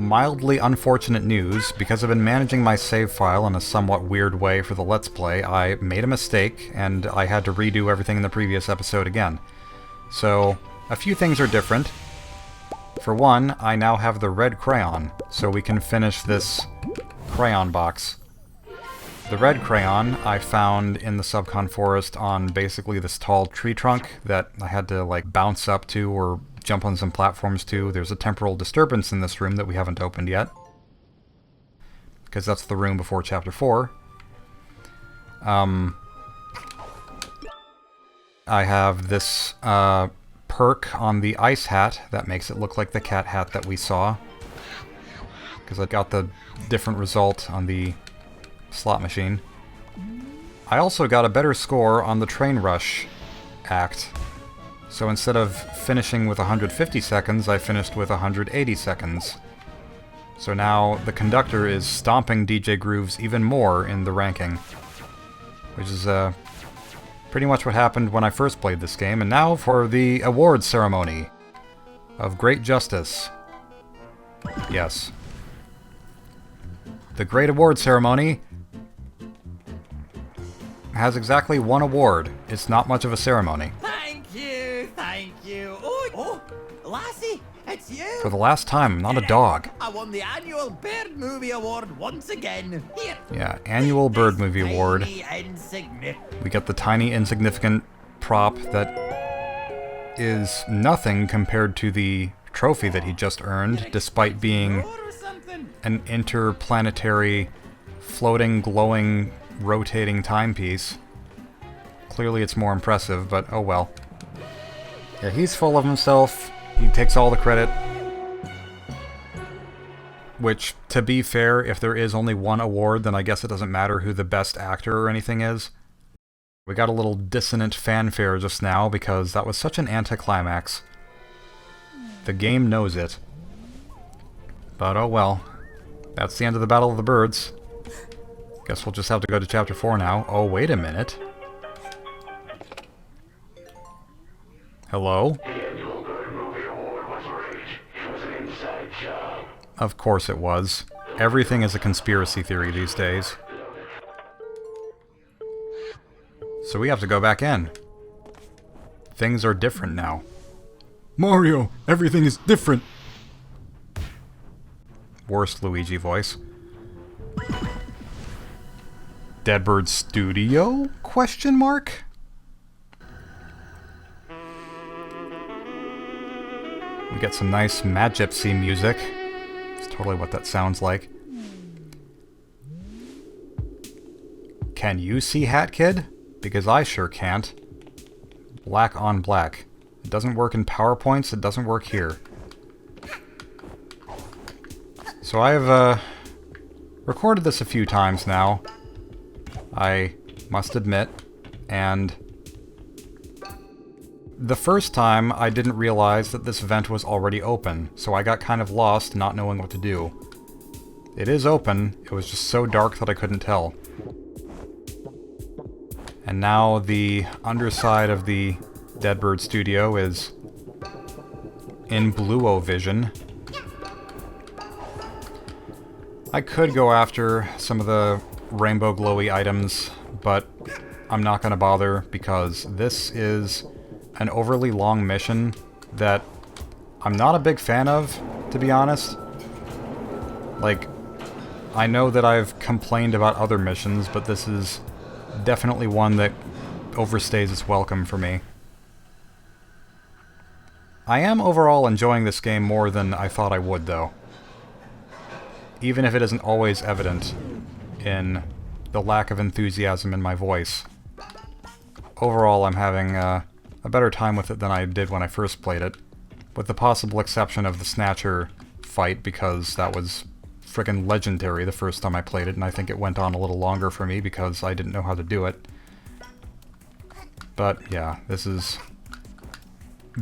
mildly unfortunate news. Because I've been managing my save file in a somewhat weird way for the Let's Play, I made a mistake, and I had to redo everything in the previous episode again. So, a few things are different. For one, I now have the red crayon, so we can finish this crayon box. The red crayon I found in the Subcon Forest on basically this tall tree trunk that I had to like bounce up to or jump on some platforms to. There's a temporal disturbance in this room that we haven't opened yet, because that's the room before Chapter 4. I have this perk on the ice hat that makes it look like the cat hat that we saw, because I got the different result on the slot machine. I also got a better score on the train rush act. So instead of finishing with 150 seconds, I finished with 180 seconds. So now the conductor is stomping DJ Grooves even more in the ranking, which is pretty much what happened when I first played this game. And now for the awards ceremony of great justice. Yes. The great award ceremony has exactly one award. It's not much of a ceremony. Thank you, thank you. Oh, Lassie, it's you. For the last time, I'm not a dog. I won the annual Bird Movie Award once again. Here. Yeah, annual Bird Movie Award. We get the tiny, insignificant prop that is nothing compared to the trophy that he just earned, despite being an interplanetary, floating, glowing, rotating timepiece. Clearly it's more impressive, but oh well. Yeah, he's full of himself. He takes all the credit. Which, to be fair, if there is only one award, then I guess it doesn't matter who the best actor or anything is. We got a little dissonant fanfare just now because that was such an anticlimax. The game knows it. But oh well. That's the end of the Battle of the Birds. Guess we'll just have to go to Chapter 4 now. Oh, wait a minute. Hello? Of course it was. Everything is a conspiracy theory these days. So we have to go back in. Things are different now. Mario, everything is different! Worst Luigi voice. Deadbird Studio? Question mark? We get some nice Magypsy music. It's totally what that sounds like. Can you see Hat Kid? Because I sure can't. Black on black. It doesn't work in PowerPoints, it doesn't work here. So I've recorded this a few times now, I must admit, and the first time I didn't realize that this vent was already open, so I got kind of lost not knowing what to do. It is open, it was just so dark that I couldn't tell. And now the underside of the Deadbird Studio is in Bluo-Vision. I could go after some of the rainbow glowy items, but I'm not going to bother because this is an overly long mission that I'm not a big fan of, to be honest. Like, I know that I've complained about other missions, but this is definitely one that overstays its welcome for me. I am overall enjoying this game more than I thought I would, though. Even if it isn't always evident in the lack of enthusiasm in my voice. Overall, I'm having a better time with it than I did when I first played it, with the possible exception of the Snatcher fight, because that was frickin' legendary the first time I played it, and I think it went on a little longer for me because I didn't know how to do it. But yeah, this is...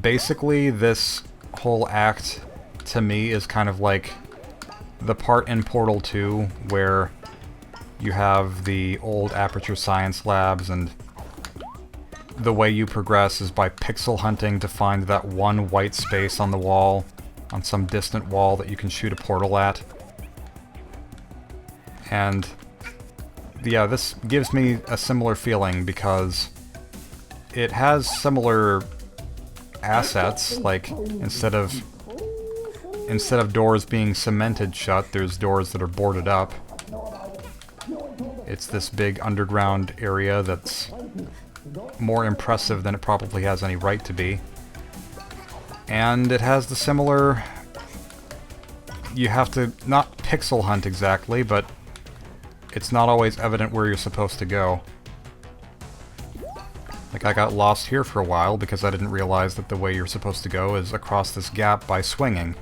basically, this whole act, to me, is kind of like the part in Portal 2 where you have the old Aperture Science labs, and the way you progress is by pixel hunting to find that one white space on the wall on some distant wall that you can shoot a portal at. And yeah, this gives me a similar feeling because it has similar assets, like instead of doors being cemented shut, there's doors that are boarded up. It's this big underground area that's more impressive than it probably has any right to be. And it has the similar... You have to not pixel hunt exactly, but it's not always evident where you're supposed to go. Like, I got lost here for a while because I didn't realize that the way you're supposed to go is across this gap by swinging.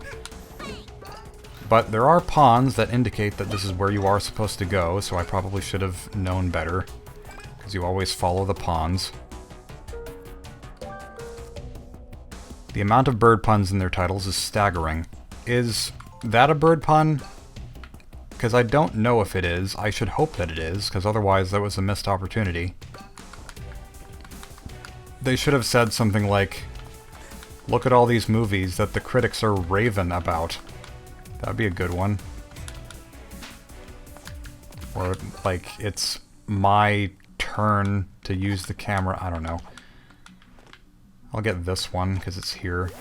But there are pawns that indicate that this is where you are supposed to go, so I probably should have known better, because you always follow the pawns. The amount of bird puns in their titles is staggering. Is that a bird pun? Because I don't know if it is. I should hope that it is, because otherwise that was a missed opportunity. They should have said something like, "Look at all these movies that the critics are raving about." That'd be a good one. Or, like, it's my turn to use the camera. I don't know. I'll get this one, because it's here.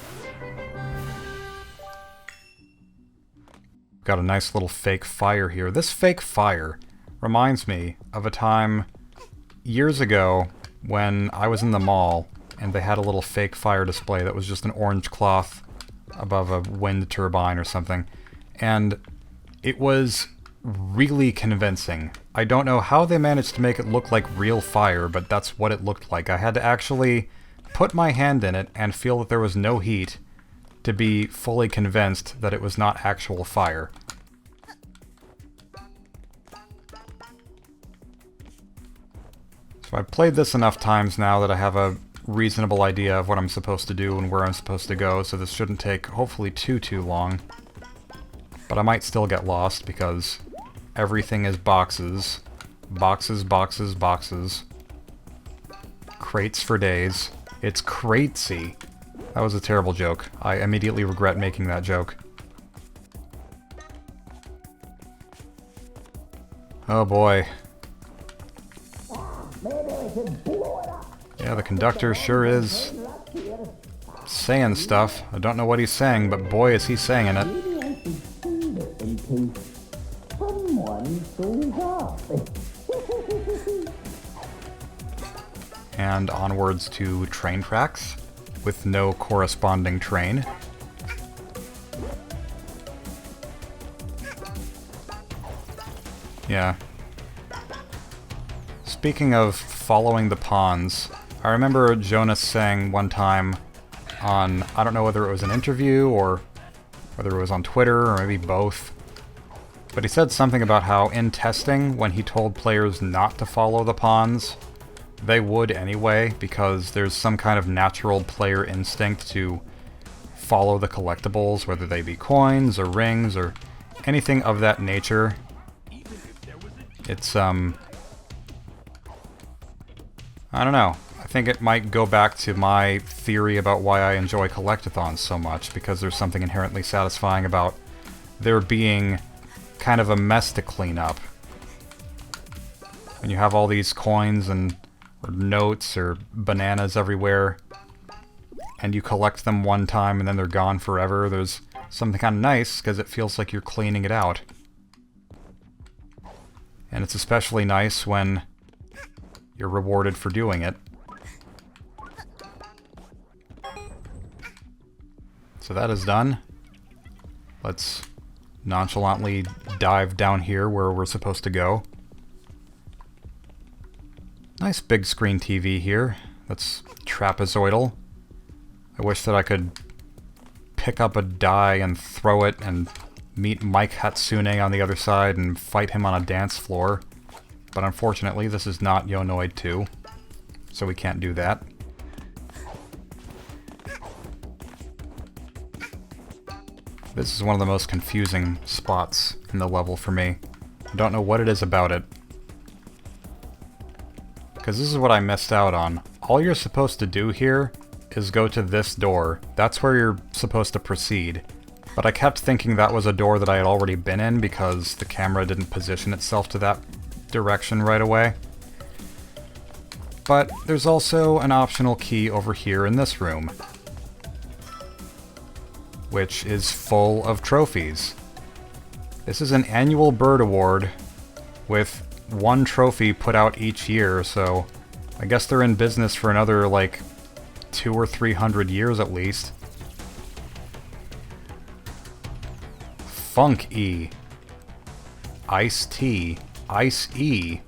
Got a nice little fake fire here. This fake fire reminds me of a time years ago when I was in the mall and they had a little fake fire display that was just an orange cloth above a wind turbine or something. And it was really convincing. I don't know how they managed to make it look like real fire, but that's what it looked like. I had to actually put my hand in it and feel that there was no heat to be fully convinced that it was not actual fire. So I've played this enough times now that I have a reasonable idea of what I'm supposed to do and where I'm supposed to go, so this shouldn't take, hopefully, too long. But I might still get lost because everything is boxes. Boxes, boxes, boxes. Crates for days. It's cratesy. That was a terrible joke. I immediately regret making that joke. Oh boy. Yeah, the conductor sure is saying stuff. I don't know what he's saying, but boy is he saying it. And onwards to train tracks, with no corresponding train. Yeah. Speaking of following the pawns, I remember Jonas saying one time on, I don't know whether it was an interview or whether it was on Twitter or maybe both, but he said something about how in testing, when he told players not to follow the pawns, they would anyway, because there's some kind of natural player instinct to follow the collectibles, whether they be coins or rings or anything of that nature. It's, I don't know. I think it might go back to my theory about why I enjoy collectathons so much, because there's something inherently satisfying about there being kind of a mess to clean up. When you have all these coins and or notes or bananas everywhere, and you collect them one time and then they're gone forever, there's something kind of nice, because it feels like you're cleaning it out. And it's especially nice when you're rewarded for doing it. So that is done. Let's nonchalantly dive down here where we're supposed to go. Nice big screen TV here. That's trapezoidal. I wish that I could pick up a die and throw it and meet Mike Hatsune on the other side and fight him on a dance floor. But unfortunately, this is not Yonoid 2, so we can't do that. This is one of the most confusing spots in the level for me. I don't know what it is about it. Because this is what I missed out on. All you're supposed to do here is go to this door. That's where you're supposed to proceed. But I kept thinking that was a door that I had already been in because the camera didn't position itself to that direction right away. But there's also an optional key over here in this room, which is full of trophies. This is an annual bird award with one trophy put out each year, so I guess they're in business for another, like, 200 or 300 years at least. Funk E. Ice T. Ice E.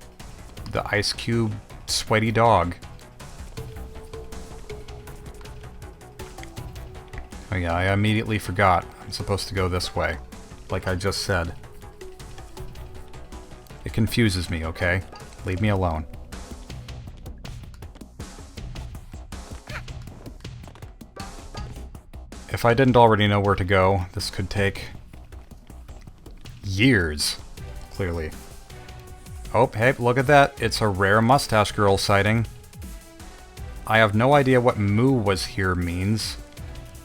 The Ice Cube sweaty dog. Oh yeah, I immediately forgot. I'm supposed to go this way, like I just said. It confuses me, okay? Leave me alone. If I didn't already know where to go, this could take years, clearly. Oh, hey, look at that. It's a rare mustache girl sighting. I have no idea what Moo was here means.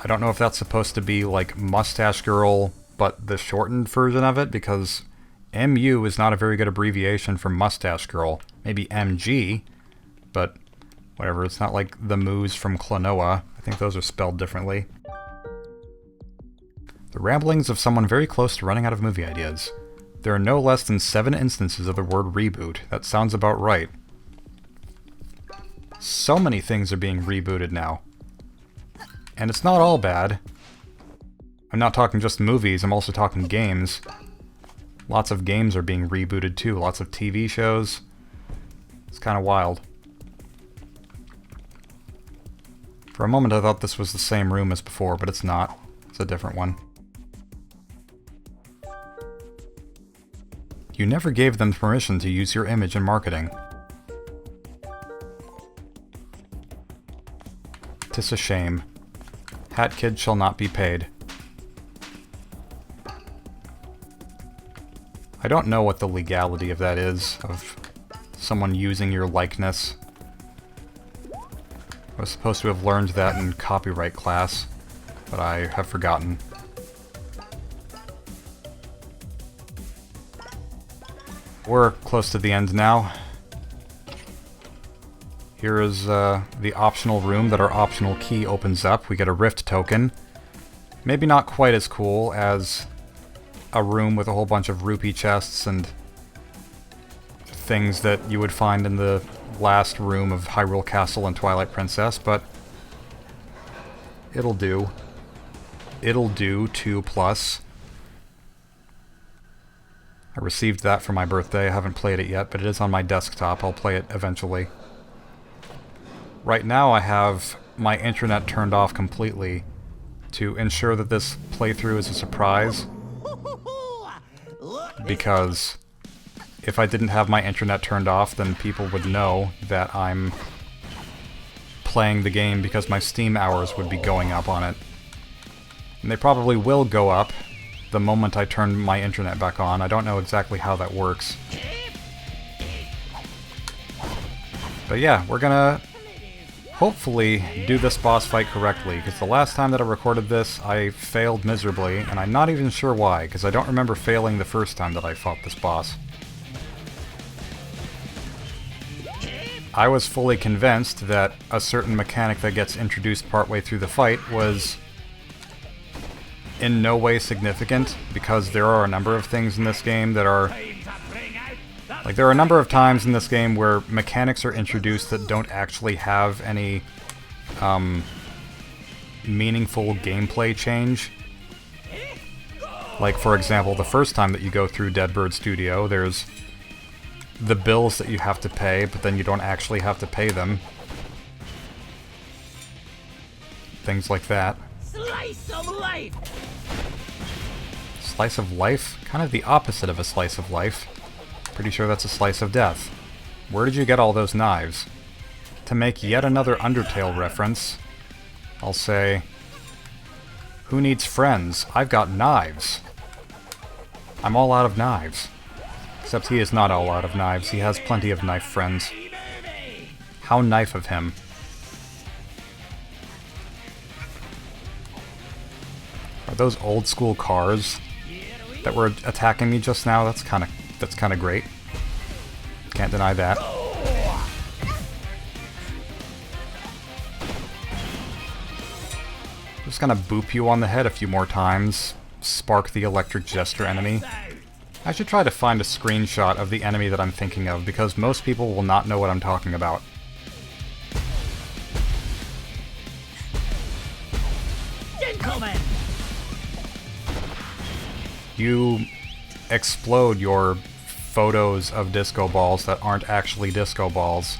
I don't know if that's supposed to be like mustache girl, but the shortened version of it, because MU is not a very good abbreviation for mustache girl. Maybe MG, but whatever. It's not like the Moos from Klonoa. I think those are spelled differently. The ramblings of someone very close to running out of movie ideas. There are no less than 7 instances of the word reboot. That sounds about right. So many things are being rebooted now. And it's not all bad. I'm not talking just movies, I'm also talking games. Lots of games are being rebooted too, lots of TV shows. It's kind of wild. For a moment I thought this was the same room as before, but it's not. It's a different one. You never gave them permission to use your image in marketing. 'Tis a shame. Hat Kid shall not be paid. I don't know what the legality of that is, of someone using your likeness. I was supposed to have learned that in copyright class, but I have forgotten. We're close to the end now. Here is the optional room that our optional key opens up. We get a Rift token. Maybe not quite as cool as a room with a whole bunch of rupee chests and things that you would find in the last room of Hyrule Castle and Twilight Princess, but it'll do. It'll do 2+. I received that for my birthday. I haven't played it yet, but it is on my desktop. I'll play it eventually. Right now I have my internet turned off completely to ensure that this playthrough is a surprise. Because if I didn't have my internet turned off, then people would know that I'm playing the game because my Steam hours would be going up on it. And they probably will go up the moment I turn my internet back on. I don't know exactly how that works. But yeah, we're gonna hopefully do this boss fight correctly, because the last time that I recorded this, I failed miserably, and I'm not even sure why, because I don't remember failing the first time that I fought this boss. I was fully convinced that a certain mechanic that gets introduced partway through the fight was in no way significant, because there are a number of things in this game that are... Like, there are a number of times in this game where mechanics are introduced that don't actually have any meaningful gameplay change. Like, for example, the first time that you go through Deadbird Studio, there's the bills that you have to pay, but then you don't actually have to pay them. Things like that. Slice of life! Slice of life? Kind of the opposite of a slice of life. Pretty sure that's a slice of death. Where did you get all those knives? To make yet another Undertale reference, I'll say, who needs friends? I've got knives. I'm all out of knives. Except he is not all out of knives. He has plenty of knife friends. How knife of him. those old school cars that were attacking me just now, that's kind of great. Can't deny that. Just gonna boop you on the head a few more times. Spark the electric gesture enemy. I should try to find a screenshot of the enemy that I'm thinking of, because most people will not know what I'm talking about. Gentlemen! You explode your photos of disco balls that aren't actually disco balls.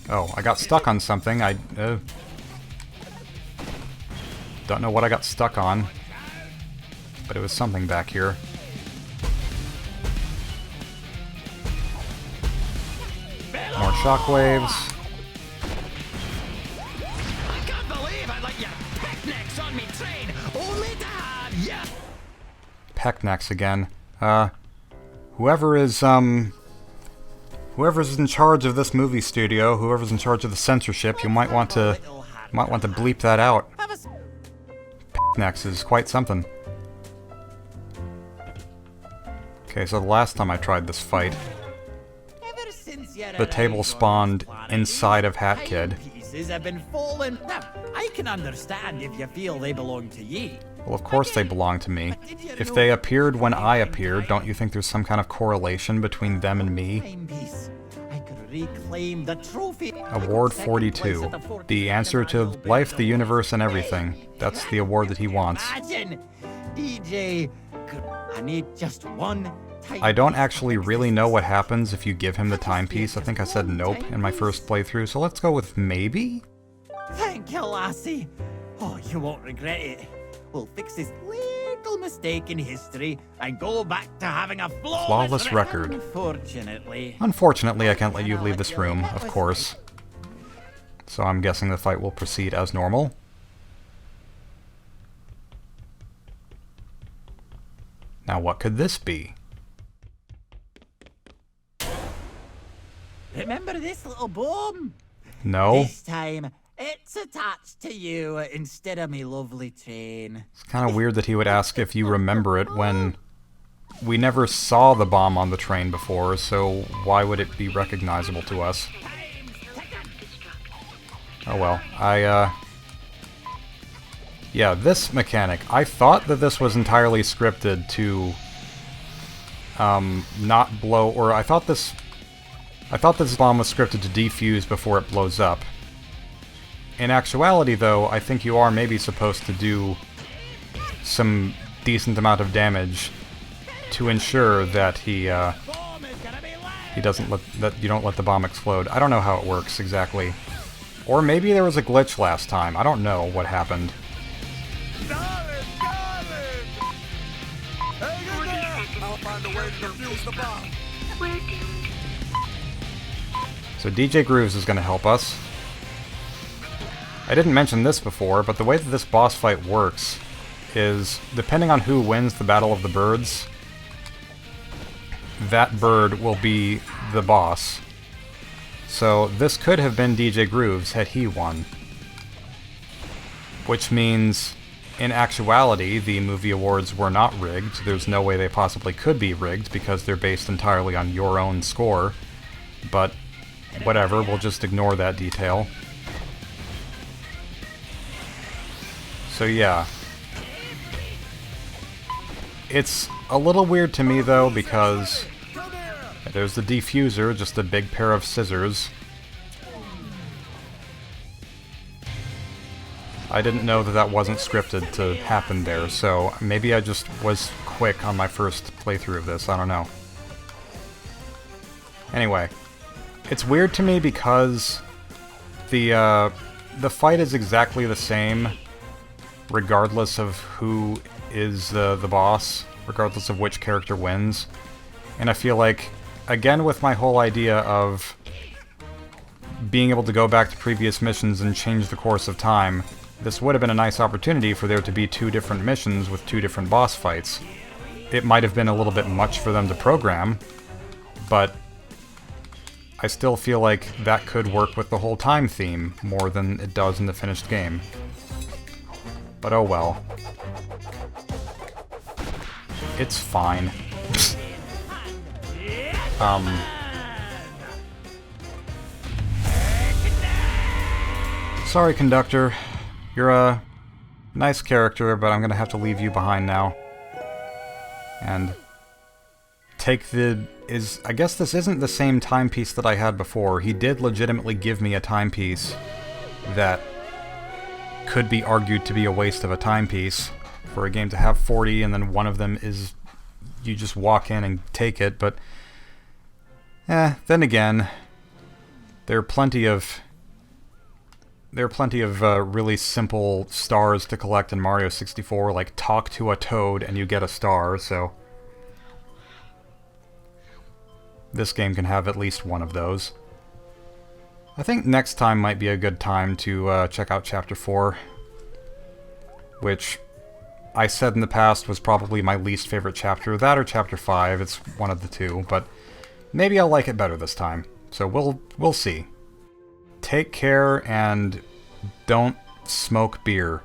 Oh, I got stuck on something. I don't know what I got stuck on, but it was something back here. More shockwaves. I can't believe I let you picnics on me train, only to have ya! Pecknecks again. Whoever's in charge of this movie studio, whoever's in charge of the censorship, you might want to bleep that out. Pecknecks is quite something. Okay, so the last time I tried this fight, the table spawned inside of Hat Kid. Pieces have been fallen. Now, I can understand if you feel they belong to ye. Well, of course they belong to me. If they appeared when I appeared, don't you think there's some kind of correlation between them and me? Timepiece. I could reclaim the trophy. Award 42. The answer to life, the universe, and everything. That's the award that he wants. Imagine, DJ. I need just one. I don't actually really know what happens if you give him the timepiece. I think I said nope in my first playthrough, so let's go with maybe? Thank you, lassie. Oh, you won't regret it. We'll fix this little mistake in history and go back to having a flawless record. Unfortunately, I can't let you leave this room, of course. So I'm guessing the fight will proceed as normal. Now what could this be? Remember this little bomb? No. This time, it's attached to you instead of me lovely train. It's kind of weird that he would ask if you remember it when we never saw the bomb on the train before, so why would it be recognizable to us? Oh well, yeah, this mechanic, I thought that this was entirely scripted to not blow, or I thought this bomb was scripted to defuse before it blows up. In actuality, though, I think you are maybe supposed to do some decent amount of damage to ensure that he doesn't that you don't let the bomb explode. I don't know how it works exactly. Or maybe there was a glitch last time. I don't know what happened. I'll find a way to defuse the bomb. So DJ Grooves is going to help us. I didn't mention this before, but the way that this boss fight works is, depending on who wins the Battle of the Birds, that bird will be the boss. So this could have been DJ Grooves had he won. Which means, in actuality, the movie awards were not rigged. There's no way they possibly could be rigged because they're based entirely on your own score. But whatever, we'll just ignore that detail. So yeah. It's a little weird to me though, because there's the defuser, just a big pair of scissors. I didn't know that that wasn't scripted to happen there, so maybe I just was quick on my first playthrough of this, I don't know. Anyway, it's weird to me because the fight is exactly the same regardless of who is the boss, regardless of which character wins. And I feel like, again with my whole idea of being able to go back to previous missions and change the course of time, this would have been a nice opportunity for there to be two different missions with two different boss fights. It might have been a little bit much for them to program, but I still feel like that could work with the whole time theme more than it does in the finished game. But oh well. It's fine. Sorry, conductor. You're a nice character, but I'm gonna have to leave you behind now. And take the... I guess this isn't the same timepiece that I had before. He did legitimately give me a timepiece that could be argued to be a waste of a timepiece. For a game to have 40 and then one of them is you just walk in and take it, but then again, there are plenty of really simple stars to collect in Mario 64, like talk to a toad and you get a star, so this game can have at least one of those. I think next time might be a good time to check out Chapter 4, which I said in the past was probably my least favorite chapter. That or Chapter 5, it's one of the two, but maybe I'll like it better this time. So we'll see. Take care and don't smoke beer.